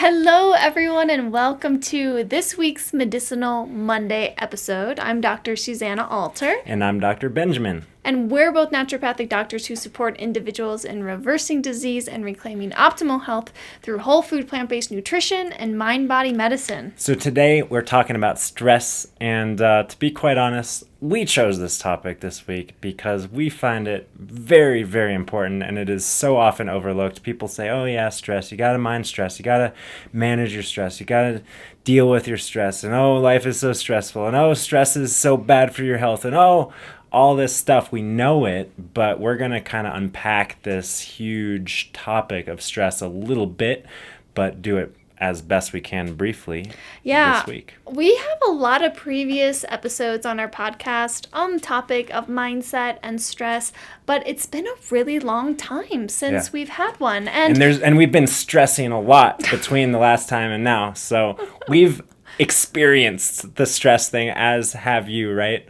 Hello, everyone, and welcome to this week's Medicinal Monday episode. I'm Dr. Susanna Alter. And I'm Dr. Benjamin. And we're both naturopathic doctors who support individuals in reversing disease and reclaiming optimal health through whole food, plant-based nutrition and mind-body medicine. So today we're talking about stress, and to be quite honest, we chose this topic this week because we find it very, very important, and it is so often overlooked. People say, oh yeah, stress, you gotta mind stress, you gotta manage your stress, you gotta deal with your stress, and oh, life is so stressful, and oh, stress is so bad for your health, and oh, all this stuff. We know it, but we're going to kind of unpack this huge topic of stress a little bit, but do it as best we can briefly this week. We have a lot of previous episodes on our podcast on the topic of mindset and stress, but it's been a really long time since we've had one. And we've been stressing a lot between the last time and now. So we've experienced the stress thing, as have you, right?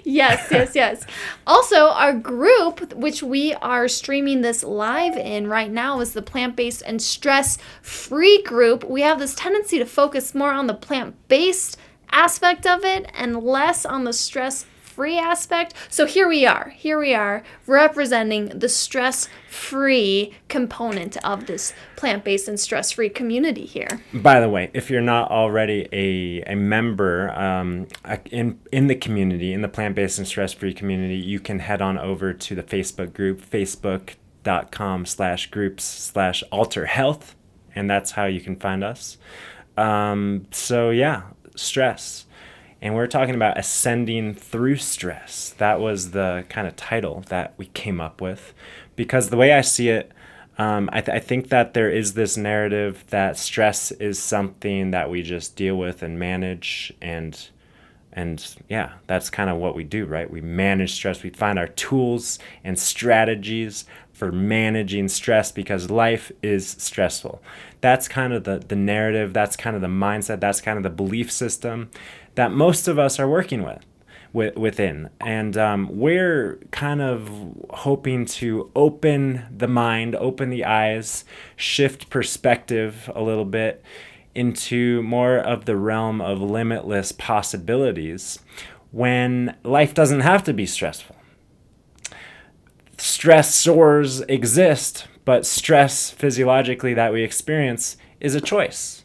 Yes. Also, our group, which we are streaming this live in right now, is the plant-based and stress-free group. We have this tendency to focus more on the plant-based aspect of it and less on the stress-free aspect. So here we are representing the stress-free component of this plant-based and stress-free community here. By the way, if you're not already a member in the community, in the plant-based and stress-free community, you can head on over to the Facebook group, facebook.com/groups/alterhealth, and that's how you can find us. Stress. And we're talking about ascending through stress. That was the kind of title that we came up with. Because the way I see it, I think that there is this narrative that stress is something that we just deal with and manage. And that's kind of what we do, right? We manage stress. We find our tools and strategies for managing stress because life is stressful. That's kind of the narrative. That's kind of the mindset. That's kind of the belief system that most of us are working within. And we're kind of hoping to open the mind, open the eyes, shift perspective a little bit into more of the realm of limitless possibilities when life doesn't have to be stressful. Stressors exist, but stress physiologically that we experience is a choice.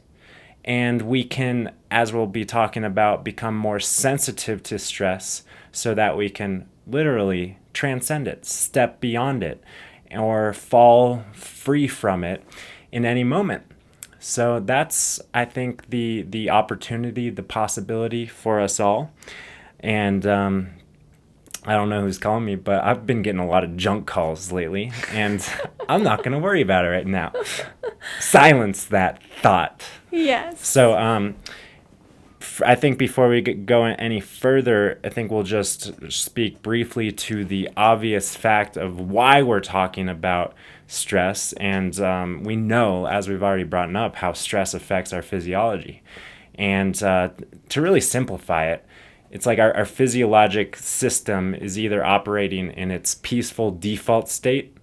And we can, as we'll be talking about, become more sensitive to stress so that we can literally transcend it, step beyond it, or fall free from it in any moment. So that's, I think, the opportunity, the possibility for us all. And I don't know who's calling me, but I've been getting a lot of junk calls lately, and I'm not going to worry about it right now. Silence that thought. Yes. So I think before we go any further, I think we'll just speak briefly to the obvious fact of why we're talking about stress. And we know, as we've already brought up, how stress affects our physiology. And to really simplify it, it's like our physiologic system is either operating in its peaceful default state,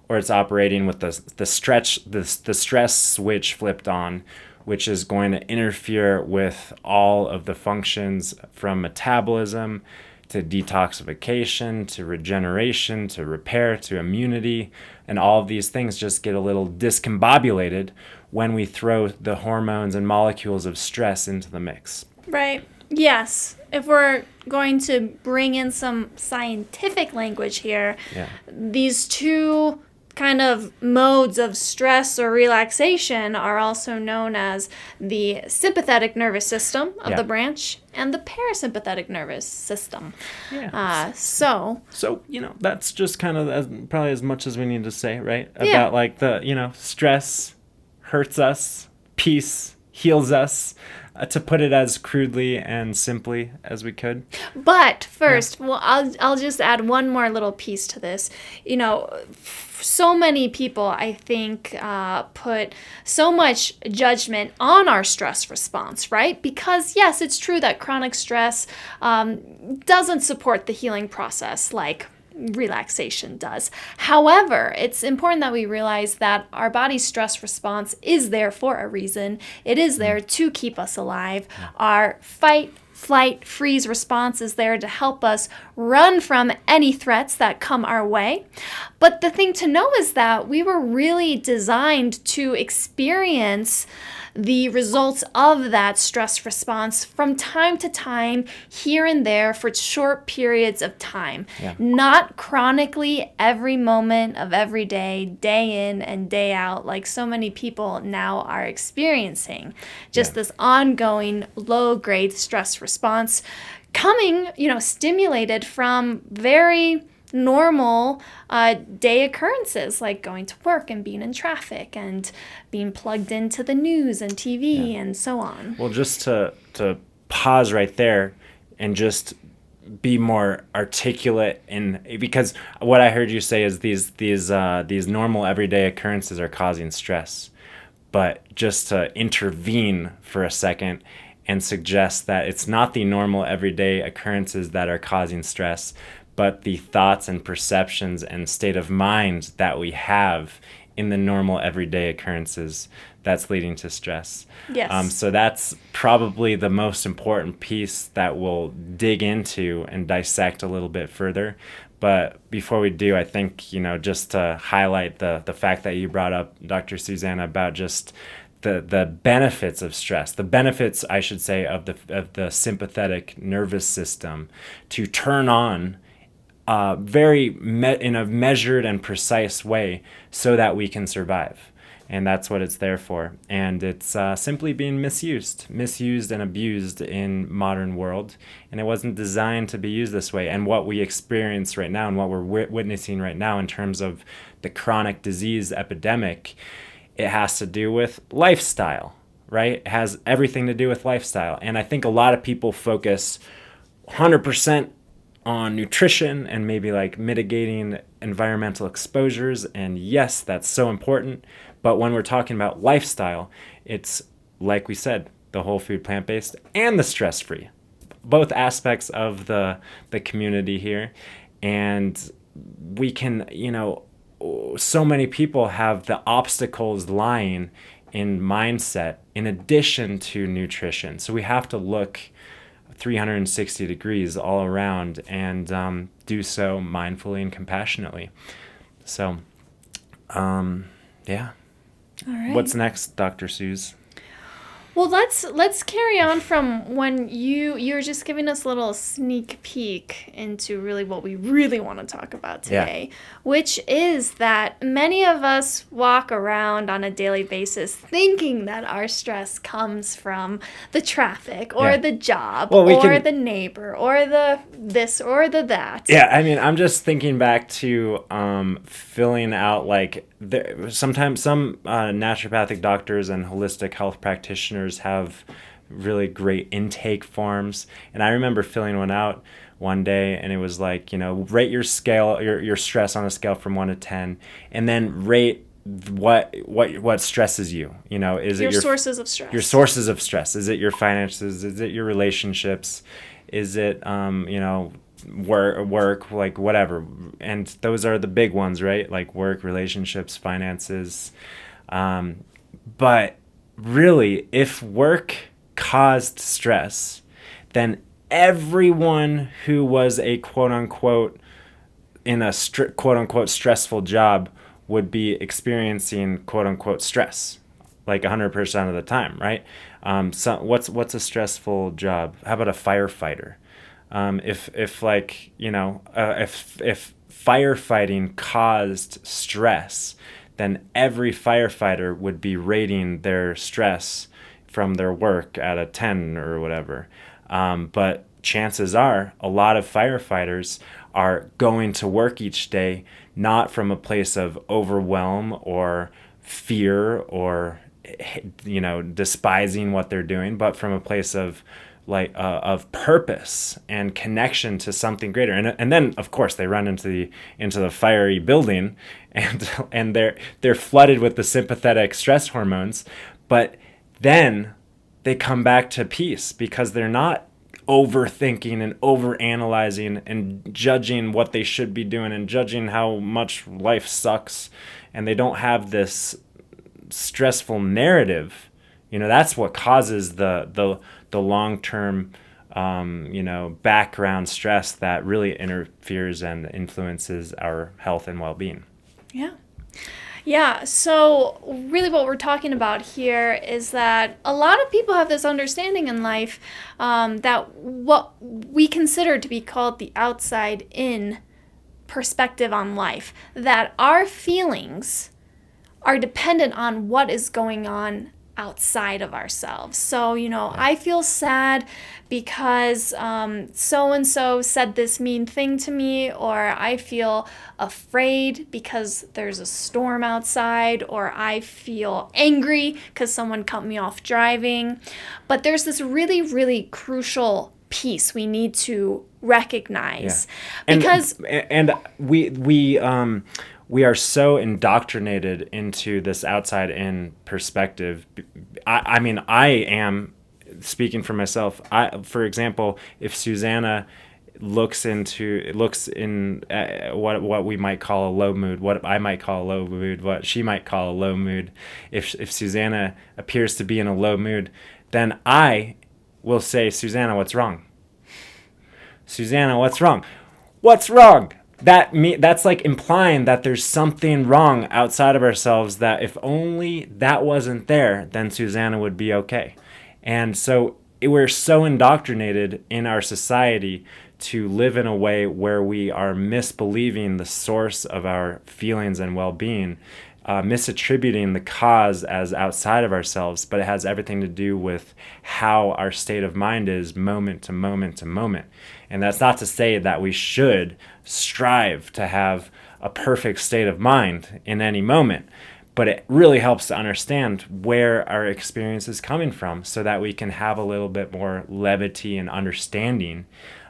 or it's operating with the stress switch flipped on, which is going to interfere with all of the functions from metabolism to detoxification to regeneration to repair to immunity. And all of these things just get a little discombobulated when we throw the hormones and molecules of stress into the mix. Right. Yes. If we're going to bring in some scientific language here, these two kind of modes of stress or relaxation are also known as the sympathetic nervous system of the branch and the parasympathetic nervous system. So that's just kind of probably as much as we need to say, right? About like the, stress hurts us, peace heals us. To put it as crudely and simply as we could. But first, well, I'll just add one more little piece to this. So many people, I think, put so much judgment on our stress response, right? Because, yes, it's true that chronic stress doesn't support the healing process like relaxation does. However, it's important that we realize that our body's stress response is there for a reason. It is there to keep us alive. Our fight, flight, freeze response is there to help us run from any threats that come our way. But the thing to know is that we were really designed to experience the results of that stress response from time to time, here and there, for short periods of time. Not chronically every moment of every day, day in and day out, like so many people now are experiencing. Just this ongoing low-grade stress response coming, stimulated from very normal day occurrences, like going to work and being in traffic and being plugged into the news and TV and so on. Well, just to pause right there and just be more articulate, because what I heard you say is these normal everyday occurrences are causing stress, but just to intervene for a second and suggest that it's not the normal everyday occurrences that are causing stress, but the thoughts and perceptions and state of mind that we have in the normal everyday occurrences that's leading to stress. Yes. So that's probably the most important piece that we'll dig into and dissect a little bit further. But before we do, I think, just to highlight the fact that you brought up, Dr. Susanna, about just the benefits of stress, the benefits, I should say, of the sympathetic nervous system to turn on in a measured and precise way so that we can survive. And that's what it's there for. And it's simply being misused and abused in modern world. And it wasn't designed to be used this way. And what we experience right now and what we're witnessing right now in terms of the chronic disease epidemic, it has to do with lifestyle, right? It has everything to do with lifestyle. And I think a lot of people focus 100% on nutrition and maybe like mitigating environmental exposures. And yes, that's so important. But when we're talking about lifestyle, it's, like we said, the whole food, plant-based, and the stress-free. Both aspects of the community here. And we can, so many people have the obstacles lying in mindset in addition to nutrition. So we have to look 360 degrees all around and do so mindfully and compassionately. So, yeah. All right. What's next, Dr. Suze? Well, let's carry on from when you're just giving us a little sneak peek into really what we really want to talk about today, which is that many of us walk around on a daily basis thinking that our stress comes from the traffic or the job or the neighbor or the this or the that. Yeah, I mean, I'm just thinking back to filling out sometimes some naturopathic doctors and holistic health practitioners have really great intake forms, and I remember filling one out one day, and it was like, rate your scale, your stress on a scale from 1 to 10, and then rate what stresses you. Is it your sources of stress? Your sources of stress. Is it your finances? Is it your relationships? Is it work, like whatever? And those are the big ones, right? Like work, relationships, finances. But really, if work caused stress, then everyone who was a quote-unquote in a quote-unquote stressful job would be experiencing quote-unquote stress, like 100% of the time, right? So what's a stressful job? How about a firefighter? If firefighting caused stress, then every firefighter would be rating their stress from their work at a 10 or whatever. But chances are a lot of firefighters are going to work each day not from a place of overwhelm or fear or despising what they're doing, but from a place of of purpose and connection to something greater. And then of course they run into the fiery building and they're flooded with the sympathetic stress hormones, but then they come back to peace because they're not overthinking and overanalyzing and judging what they should be doing and judging how much life sucks, and they don't have this stressful narrative, that's what causes the long-term background stress that really interferes and influences our health and well-being. Yeah, so really what we're talking about here is that a lot of people have this understanding in life that what we consider to be called the outside-in perspective on life, that our feelings are dependent on what is going on outside of ourselves. So, I feel sad because so-and-so said this mean thing to me, or I feel afraid because there's a storm outside, or I feel angry because someone cut me off driving. But there's this really, really crucial piece we need to recognize. Because we are so indoctrinated into this outside-in perspective. I mean, I am speaking for myself. For example, if Susanna looks in what we might call a low mood, what I might call a low mood, what she might call a low mood, if Susanna appears to be in a low mood, then I will say, Susanna, what's wrong? Susanna, what's wrong? What's wrong? That's like implying that there's something wrong outside of ourselves, that if only that wasn't there, then Susanna would be okay. And so we're so indoctrinated in our society to live in a way where we are misbelieving the source of our feelings and well-being, misattributing the cause as outside of ourselves, but it has everything to do with how our state of mind is moment to moment to moment. And that's not to say that we should strive to have a perfect state of mind in any moment, but it really helps to understand where our experience is coming from so that we can have a little bit more levity and understanding,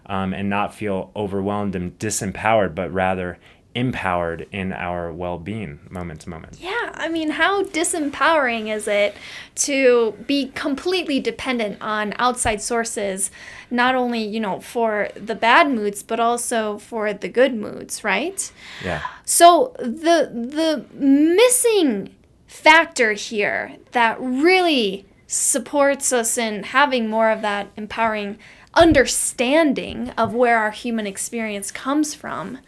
and not feel overwhelmed and disempowered, but rather empowered in our well-being moment to moment. Yeah, I mean, how disempowering is it to be completely dependent on outside sources, not only, for the bad moods, but also for the good moods, right? Yeah. So the missing factor here that really supports us in having more of that empowering understanding of where our human experience comes from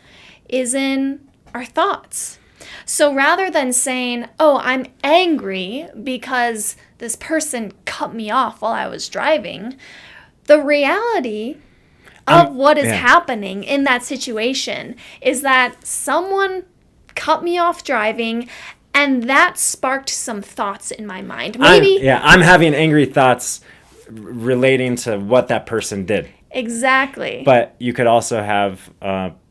is in our thoughts. So rather than saying, oh, I'm angry because this person cut me off while I was driving, the reality of what is happening in that situation is that someone cut me off driving, and that sparked some thoughts in my mind. I'm having angry thoughts relating to what that person did. Exactly. But you could also have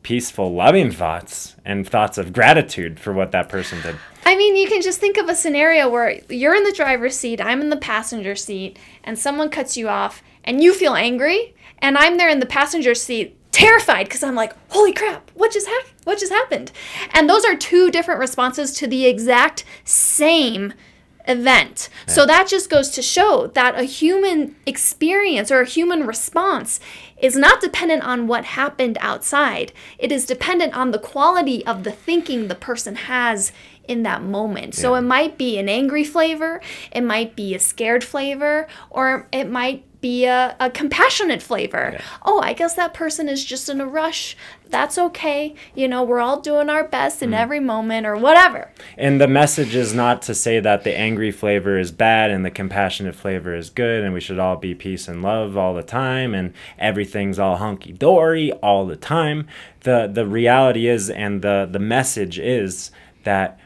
peaceful, loving thoughts and thoughts of gratitude for what that person did. I mean, you can just think of a scenario where you're in the driver's seat, I'm in the passenger seat, and someone cuts you off, and you feel angry, and I'm there in the passenger seat terrified because I'm like, holy crap, what just happened? And those are two different responses to the exact same event. Yeah. So that just goes to show that a human experience or a human response is not dependent on what happened outside. It is dependent on the quality of the thinking the person has in that moment. Yeah. So it might be an angry flavor, it might be a scared flavor, or it might be a compassionate flavor. Yeah. Oh, I guess that person is just in a rush. That's okay. We're all doing our best in every moment or whatever. And the message is not to say that the angry flavor is bad and the compassionate flavor is good and we should all be peace and love all the time and everything's all hunky-dory all the time. The reality is, and the message is, that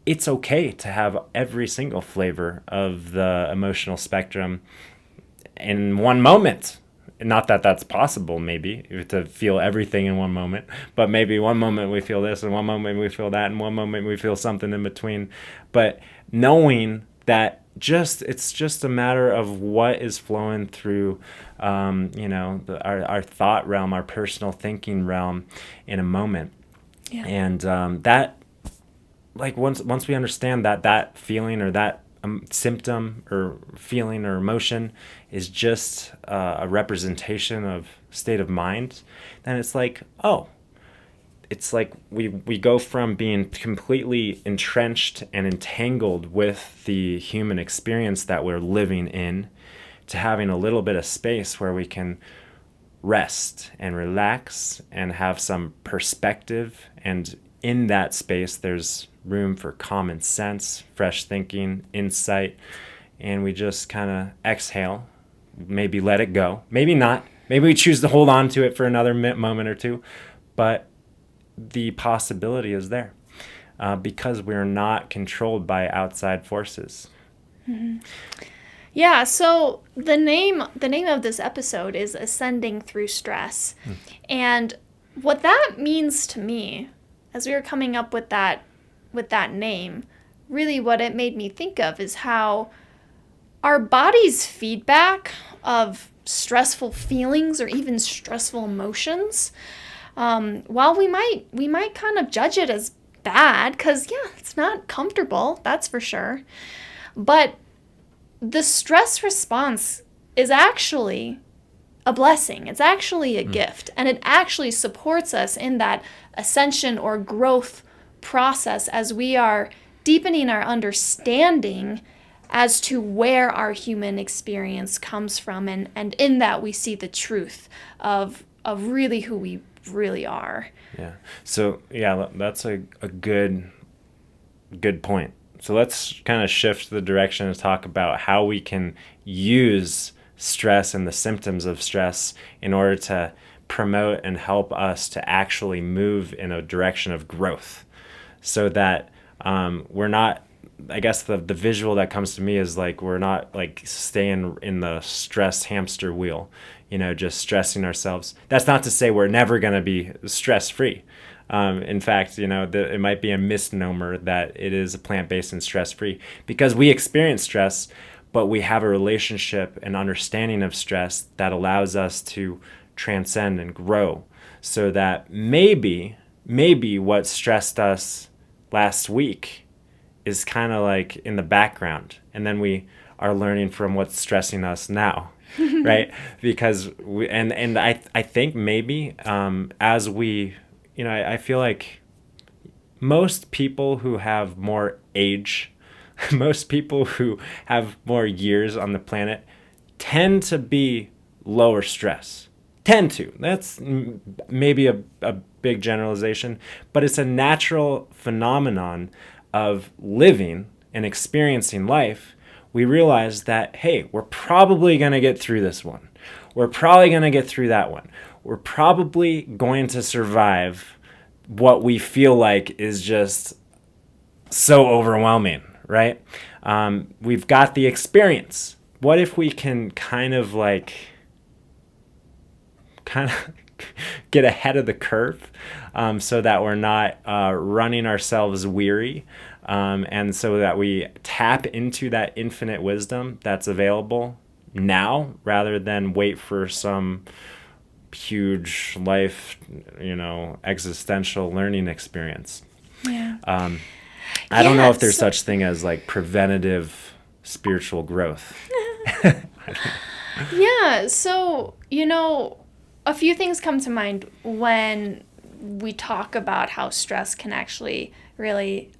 it's okay to have every single flavor of the emotional spectrum in one moment. Not that that's possible, maybe, to feel everything in one moment, but maybe one moment we feel this, and one moment we feel that, and one moment we feel something in between. But knowing that it's just a matter of what is flowing through, our thought realm, our personal thinking realm in a moment. Yeah. And that, like, once we understand that feeling or that symptom or feeling or emotion is just a representation of state of mind, then it's like, oh, it's like we go from being completely entrenched and entangled with the human experience that we're living in to having a little bit of space where we can rest and relax and have some perspective. And in that space, there's room for common sense, fresh thinking, insight. And we just kind of exhale, maybe let it go, maybe not. Maybe we choose to hold on to it for another moment or two. But the possibility is there because we're not controlled by outside forces. Mm-hmm. Yeah, so the name of this episode is Ascending Through Stress. And what that means to me, as we were coming up with that name, really what it made me think of is how our body's feedback of stressful feelings or even stressful emotions, while we might kind of judge it as bad, because yeah, it's not comfortable, that's for sure, but the stress response is actually a blessing. It's actually a gift, and it actually supports us in that ascension or growth process as we are deepening our understanding as to where our human experience comes from, and in that we see the truth of really who we really are. Yeah. So yeah, that's a good point. So let's kind of shift the direction and talk about how we can use stress and the symptoms of stress in order to promote and help us to actually move in a direction of growth, so that we're not, I guess the visual that comes to me is like we're not like staying in the stress hamster wheel, just stressing ourselves. That's not to say we're never going to be stress-free. In fact, it might be a misnomer that it is plant-based and stress-free, because we experience stress, but we have a relationship and understanding of stress that allows us to transcend and grow, so that maybe what stressed us last week is kind of like in the background, and then we are learning from what's stressing us now. Right? Because I think maybe as we, I feel like most people who have more age, most people who have more years on the planet tend to be lower stress. Tend to. That's maybe a big generalization, but it's a natural phenomenon of living and experiencing life. We realize that, hey, we're probably going to get through this one. We're probably going to get through that one. We're probably going to survive what we feel like is just so overwhelming, right? We've got the experience. What if we can kind of get ahead of the curve, so that we're not running ourselves weary, and so that we tap into that infinite wisdom that's available now, rather than wait for some huge life, existential learning experience. Yeah. I don't know if there's such thing as like preventative spiritual growth. Yeah. So, a few things come to mind when we talk about how stress can actually really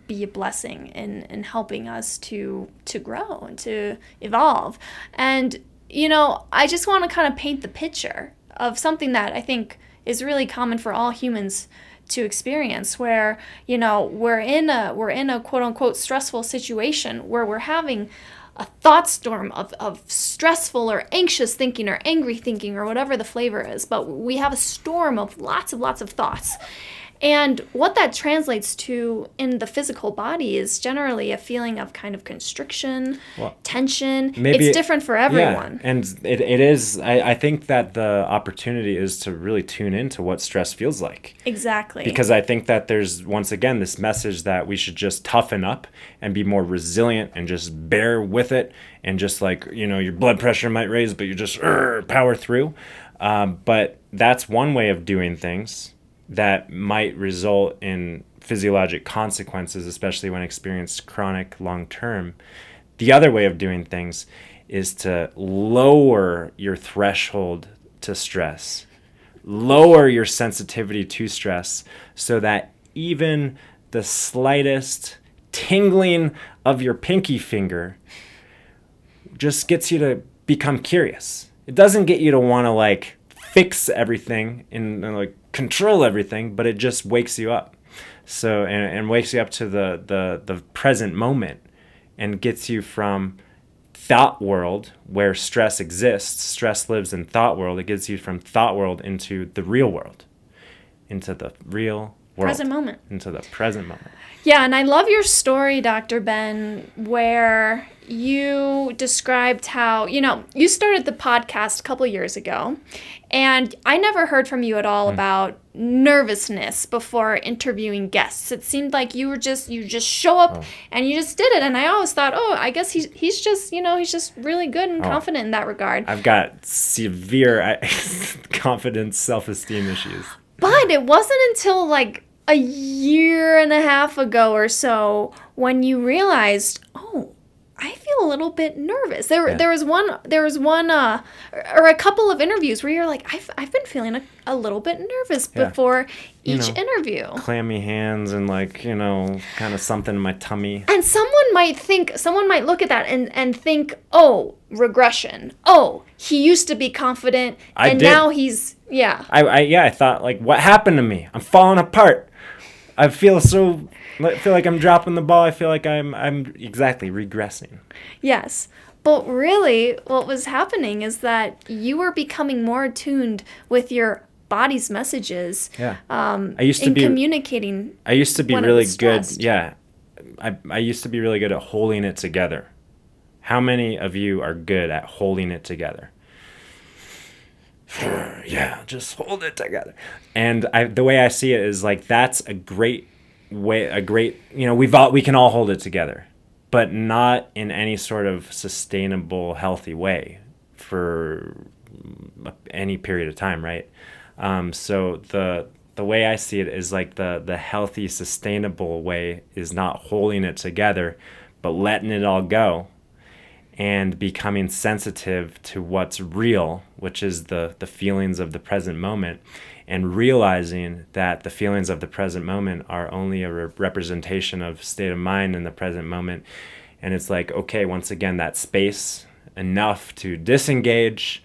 be a blessing in helping us to grow and to evolve. And, I just want to kind of paint the picture of something that I think is really common for all humans to experience, where, we're in a quote unquote stressful situation where we're having a thought storm of stressful or anxious thinking or angry thinking or whatever the flavor is, but we have a storm of lots of thoughts. And what that translates to in the physical body is generally a feeling of kind of constriction, tension. It's different for everyone. Yeah, and it is, I think that the opportunity is to really tune into what stress feels like. Exactly. Because I think that there's, once again, this message that we should just toughen up and be more resilient and just bear with it, and just your blood pressure might raise, but you just power through. But that's one way of doing things that might result in physiologic consequences, especially when experienced chronic long-term. The other way of doing things is to lower your threshold to stress, lower your sensitivity to stress, so that even the slightest tingling of your pinky finger just gets you to become curious. It doesn't get you to want to like fix everything and like control everything, but it just wakes you up. So and wakes you up to the present moment and gets you from thought world where stress exists. Stress lives in thought world. It gets you from thought world into the real world, into the real world, present moment, into the present moment. Yeah, and I love your story, Dr. Ben, where you described how, you started the podcast a couple years ago, and I never heard from you at all about nervousness before interviewing guests. It seemed like you just show up and you just did it, and I always thought, I guess he's just, he's just really good and confident in that regard. I've got severe confidence, self-esteem issues. But it wasn't until like a year and a half ago or so when you realized, I feel a little bit nervous. There was one or a couple of interviews where you're like, I've been feeling a little bit nervous before each interview. Clammy hands and like, kind of something in my tummy. And someone might look at that and think, regression. He used to be confident and now he's, I thought like, what happened to me? I'm falling apart. I feel like I'm dropping the ball. I feel like I'm exactly regressing. Yes. But really, what was happening is that you were becoming more attuned with your body's messages. Yeah. Communicating. I used to be really good. Yeah. I used to be really good at holding it together. How many of you are good at holding it together? Yeah, just hold it together. And the way I see it is like that's a great way. We can all hold it together, but not in any sort of sustainable, healthy way for any period of time, right? So the way I see it is like the healthy, sustainable way is not holding it together, but letting it all go. And becoming sensitive to what's real, which is the feelings of the present moment, and realizing that the feelings of the present moment are only a representation of state of mind in the present moment. And it's like, okay, once again, that space enough to disengage.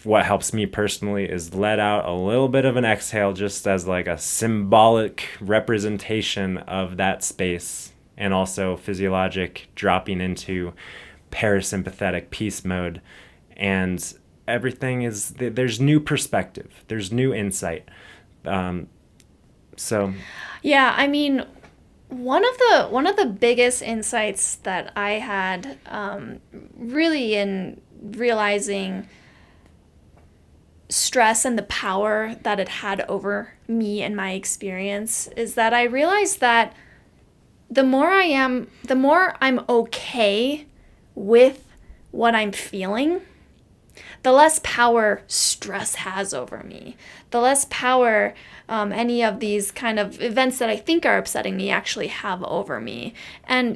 What helps me personally is let out a little bit of an exhale, just as like a symbolic representation of that space. And also physiologic dropping into parasympathetic peace mode. And everything there's new perspective. There's new insight. Yeah, I mean, one of the biggest insights that I had really in realizing stress and the power that it had over me and my experience is that I realized that the more I'm okay with what I'm feeling, the less power stress has over me. The less power any of these kind of events that I think are upsetting me actually have over me. And,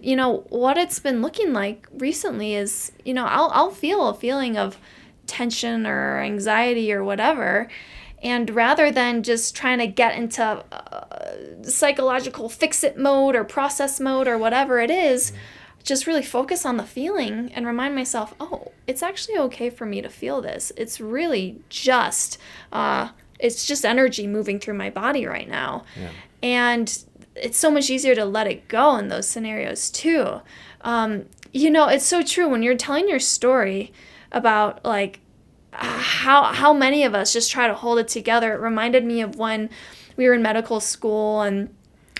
what it's been looking like recently is, I'll feel a feeling of tension or anxiety or whatever. And rather than just trying to get into psychological fix-it mode or process mode or whatever it is, just really focus on the feeling and remind myself, it's actually okay for me to feel this. It's really just, it's just energy moving through my body right now. Yeah. And it's so much easier to let it go in those scenarios too. It's so true when you're telling your story about like, how many of us just try to hold it together. It reminded me of when we were in medical school and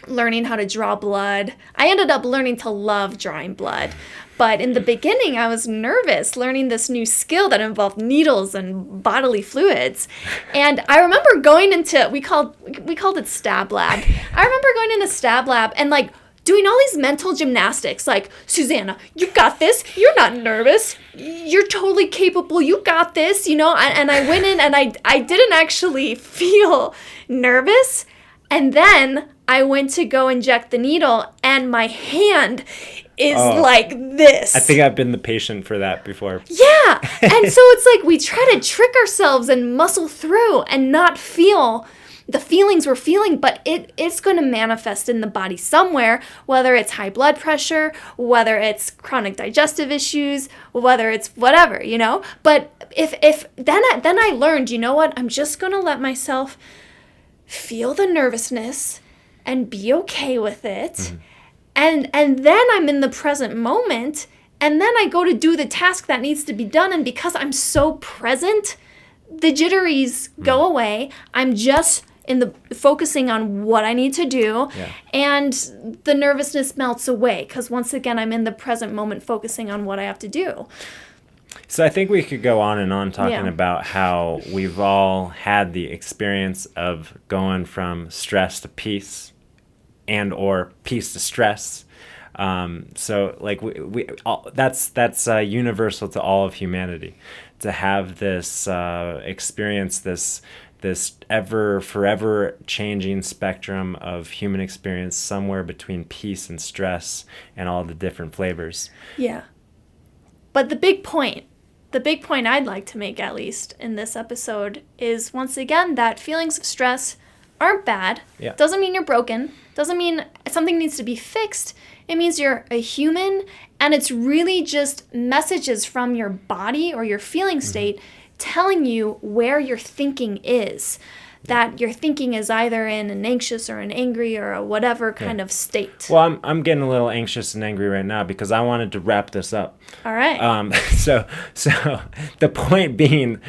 learning how to draw blood. I ended up learning to love drawing blood. But in the beginning, I was nervous learning this new skill that involved needles and bodily fluids. And I remember going into, we called it stab lab. I remember going into stab lab and like doing all these mental gymnastics like, Susanna, you got this. You're not nervous. You're totally capable. You got this, And I went in and I didn't actually feel nervous. And then I went to go inject the needle and my hand, is like this. I think I've been the patient for that before. Yeah. And so it's like we try to trick ourselves and muscle through and not feel the feelings we're feeling, but it's going to manifest in the body somewhere, whether it's high blood pressure, whether it's chronic digestive issues, whether it's whatever, you know? But if then I learned, you know what? I'm just going to let myself feel the nervousness and be okay with it. Mm-hmm. And then I'm in the present moment, and then I go to do the task that needs to be done, and because I'm so present, the jitteries go away. I'm just focusing on what I need to do, and the nervousness melts away because once again I'm in the present moment focusing on what I have to do. So I think we could go on and on talking about how we've all had the experience of going from stress to peace and or peace to stress. So like we that's universal to all of humanity, to have this experience, this ever forever changing spectrum of human experience somewhere between peace and stress and all the different flavors. Yeah. But the big point I'd like to make, at least in this episode, is once again that feelings of stress aren't bad. Yeah. Doesn't mean you're broken. Doesn't mean something needs to be fixed. It means you're a human, and it's really just messages from your body or your feeling state telling you where your thinking is. That your thinking is either in an anxious or an angry or a whatever kind of state. Well, I'm getting a little anxious and angry right now because I wanted to wrap this up. All right. So the point being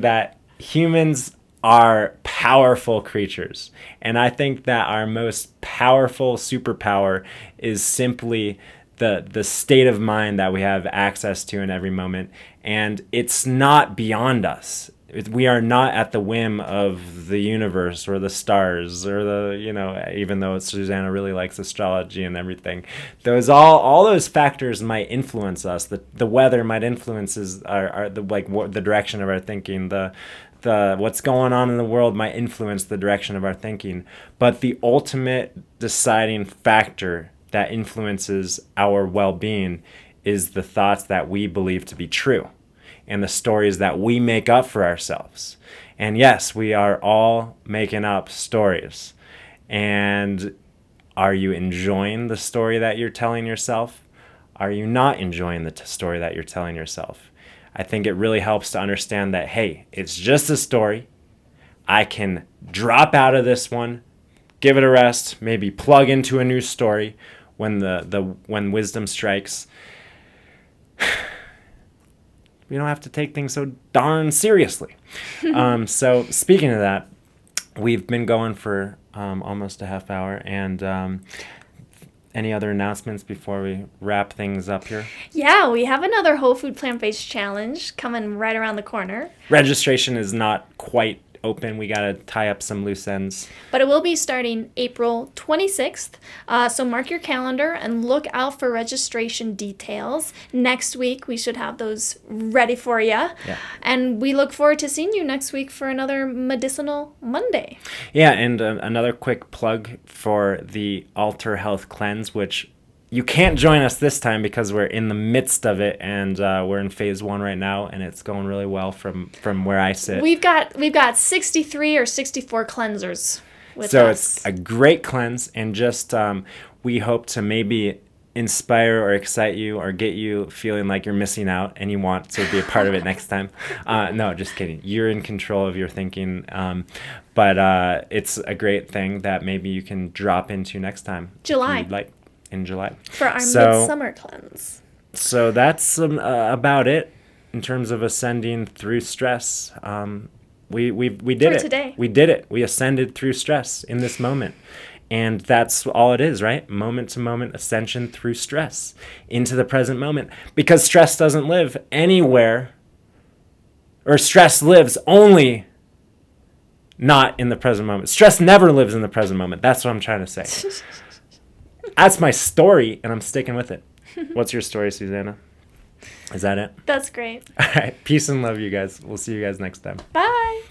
that humans are powerful creatures, and I think that our most powerful superpower is simply the state of mind that we have access to in every moment, and it's not beyond us. We are not at the whim of the universe or the stars or even though Susanna really likes astrology and everything, all those factors might influence us. The weather might influence the direction of our thinking. The what's going on in the world might influence the direction of our thinking. But the ultimate deciding factor that influences our well-being is the thoughts that we believe to be true and the stories that we make up for ourselves. And yes, we are all making up stories. And are you enjoying the story that you're telling yourself? Are you not enjoying the story that you're telling yourself? I think it really helps to understand that, hey, it's just a story. I can drop out of this one, give it a rest, maybe plug into a new story when wisdom strikes. We don't have to take things so darn seriously. So speaking of that, we've been going for almost a half hour, and any other announcements before we wrap things up here? Yeah, we have another Whole Food Plant-Based Challenge coming right around the corner. Registration is not quite open. We got to tie up some loose ends. But it will be starting April 26th. So mark your calendar and look out for registration details. Next week, we should have those ready for you. Yeah. And we look forward to seeing you next week for another Medicinal Monday. Yeah, and another quick plug for the Alter Health Cleanse, which you can't join us this time because we're in the midst of it, and we're in phase 1 right now, and it's going really well from where I sit. We've got 63 or 64 cleansers with us. So it's a great cleanse, and just we hope to maybe inspire or excite you or get you feeling like you're missing out and you want to be a part of it next time. No, just kidding. You're in control of your thinking, but it's a great thing that maybe you can drop into next time. July. In July. For our midsummer cleanse. So that's about it in terms of ascending through stress. We did it. Today. We did it. We ascended through stress in this moment. And that's all it is, right? Moment to moment ascension through stress into the present moment. Because stress doesn't live anywhere, or stress lives only not in the present moment. Stress never lives in the present moment. That's what I'm trying to say. That's my story, and I'm sticking with it. What's your story, Susanna? Is that it? That's great. All right. Peace and love, you guys. We'll see you guys next time. Bye.